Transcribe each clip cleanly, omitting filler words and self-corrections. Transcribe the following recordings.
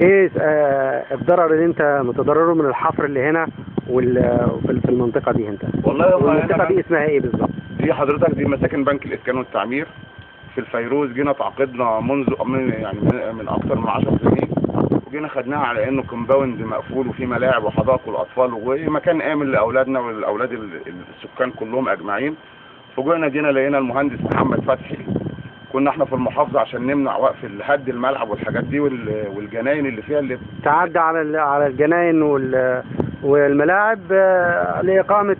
ايه الضرر اللي انت متضرره من الحفر اللي هنا في المنطقه دي انت؟ والله المنطقه دي اسمها ايه بالظبط؟ دي حضرتك دي مساكن بنك الاسكان والتعمير في الفيروز. جينا تعاقدنا من اكتر من 10 سنين، وجينا خدناها على انه كومباوند مقفول وفيه ملاعب وحدائق للاطفال ومكان امن لاولادنا والاولاد السكان كلهم اجمعين. جينا لقينا المهندس محمد فتحي، كنا احنا في المحافظه عشان نمنع وقف هد الملعب والحاجات دي والجناين اللي فيها اللي تعدى على الجناين والملاعب لإقامة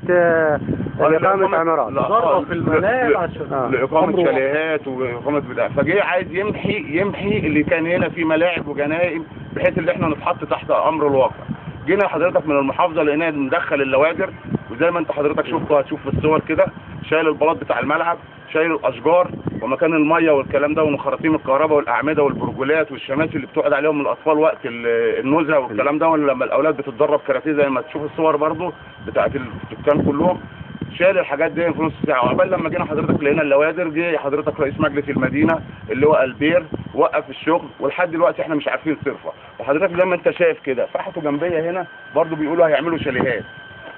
عمارات، ضربة في الملاعب عشان لإقامة شاليهات وإقامة بتاع. فجاي عايز يمحي اللي كان هنا في ملاعب وجناين بحيث ان احنا نتحط تحت امر الواقع. جينا حضرتك من المحافظه لقيناه مدخل اللواجر، وزي ما انت حضرتك هتشوف في الصور كده، شايل البلاط بتاع الملعب، شايل الاشجار ومكان الميه والكلام ده وخراطيم الكهرباء والاعمده والبرجولات والشماسي اللي بتقعد عليهم الاطفال وقت النزهه والكلام ده، ولما الاولاد بتتدرب كاراتيه زي ما تشوف الصور برضو بتاعت السكان كلهم، شايل الحاجات دي في نص ساعه. وقبل لما جينا حضرتك لقينا اللوادر دي، حضرتك رئيس مجلس المدينه اللي هو البير وقف الشغل، ولحد دلوقتي احنا مش عارفين صرفه. وحضرتك زي ما انت شايف كده فحطوا جنبيه هنا برضو بيقولوا هيعملوا شاليهات،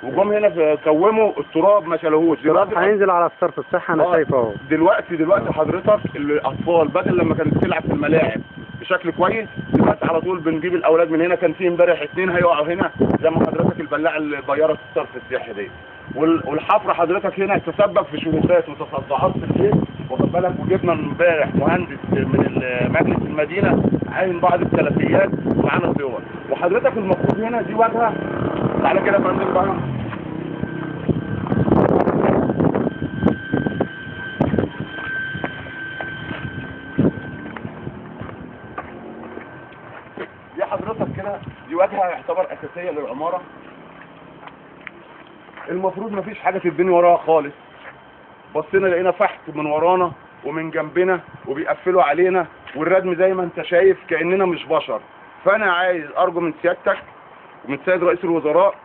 وجم هنا كوموا التراب ما شالوهوش. دلوقتي هينزل على الصرف الصحي انا شايفه اهو. دلوقتي حضرتك الاطفال بدل لما كانت تلعب في الملاعب بشكل كويس، دلوقتي على طول بنجيب الاولاد من هنا. كان في امبارح 2 هيقعوا هنا زي ما حضرتك البلاعه اللي بيرت الصرف الصحي دي. والحفر حضرتك هنا تسبب في شروخات وتصدعات في البيت، واخد بالك. وجبنا امبارح مهندس من مجلس المدينه عاين بعض التلفيات ومعانا صور. وحضرتك المفروض هنا دي واجهه، تعالى كده يا فندم بقى. دي حضرتك كده دي واجهه يعتبر اساسيه للعماره، المفروض مفيش حاجه تتبني وراها خالص. بصينا لقينا فحت من ورانا ومن جنبنا وبيقفلوا علينا، والردم زي ما انت شايف كاننا مش بشر. فانا عايز ارجو من سيادتك ومن سيد رئيس الوزراء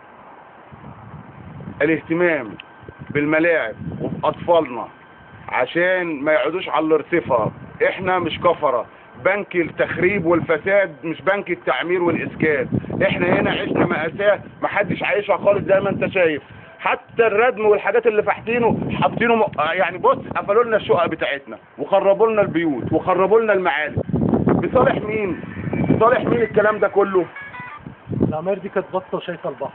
الاهتمام بالملاعب وباطفالنا عشان ما يقعدوش على الارصفه. احنا مش كفره، بنك التخريب والفساد مش بنك التعمير والاسكان. احنا هنا عشنا مأساة محدش عايشها خالص زي ما انت شايف. حتى الردم والحاجات اللي فاحتينه حاطينه يعني بص، قفلوا لنا الشقق بتاعتنا وخربوا لنا البيوت وخربوا لنا المعالم. بصالح مين؟ بصالح مين الكلام ده كله؟ العماير دي كانت باصه شايفه البحر.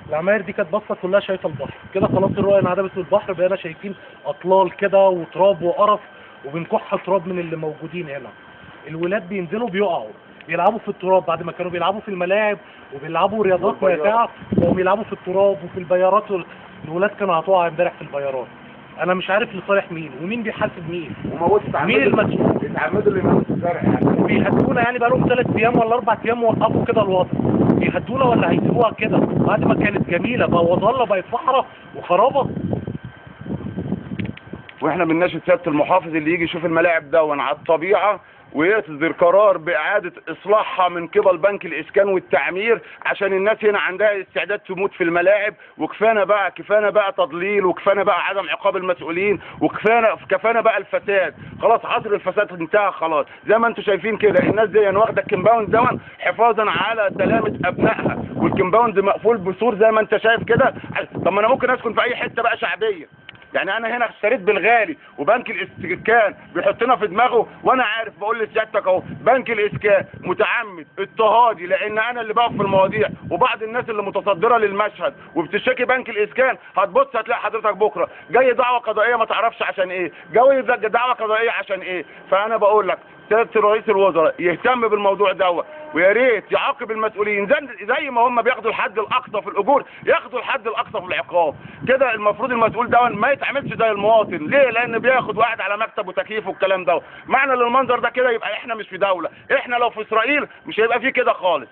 العماير دي كانت باصه كلها شايفه البحر. كده خلاص الرؤيه انعدمت من البحر، بقينا شايفين اطلال كده وتراب وقرف، وبنكح تراب من اللي موجودين هنا. الولاد بينزلوا بيقعوا بيلعبوا في التراب بعد ما كانوا بيلعبوا في الملاعب وبيلعبوا رياضات ممتعه، وهم بيلعبوا في التراب وفي البيارات. الولاد كانوا هتقع امبارح في البيارات. انا مش عارف لصالح مين ومين بيحاسب مين مين المسؤول. اتعمدوا اللي يموتوا الزرع يعني بيهدونا يعني بقالهم 3 ايام ولا 4 ايام وقفوا كده الوضع. بيهدونا ولا هيسيبوها كده بعد ما كانت جميله بقى وظله بقت صحراء وخرابه؟ واحنا بنناشد سياده المحافظ اللي يجي يشوف الملاعب دون على الطبيعه ويصدر قرار باعاده اصلاحها من قبل بنك الاسكان والتعمير، عشان الناس هنا عندها استعداد تموت في الملاعب. وكفانا بقى تضليل، وكفانا بقى عدم عقاب المسؤولين، وكفانا بقى الفساد. خلاص عصر الفساد انتهى خلاص. زي ما انتم شايفين كده الناس دي واخده الكمباوند دون حفاظا على سلامه ابنائها، والكمباوند مقفول بسور زي ما انت شايف كده. طب ما انا ممكن اسكن في اي حته بقى شعبيه. يعني انا هنا اشتريت بالغالي، وبنك الاسكان بيحطنا في دماغه. وانا عارف بقول لسيادتك اهو بنك الاسكان متعمد اضطهادي، لان انا اللي بقف في المواضيع وبعض الناس اللي متصدره للمشهد وبتشتكي بنك الاسكان. هتبص هتلاقي حضرتك بكره جاي دعوه قضائيه ما تعرفش عشان ايه، جاي دعوه قضائيه عشان ايه. فانا بقول لك سياده رئيس الوزراء يهتم بالموضوع دوت، ويا ريت يعاقب المسؤولين زي ما هم بياخدوا الحد الاقصى في الاجور ياخدوا الحد الاقصى في العقاب. كده المفروض المسؤول ده ما يتعاملش زي المواطن. ليه؟ لان بياخد وقاعد على مكتب وتكييف والكلام ده. معنى للمنظر ده كده يبقى احنا مش في دوله. احنا لو في اسرائيل مش هيبقى فيه كده خالص.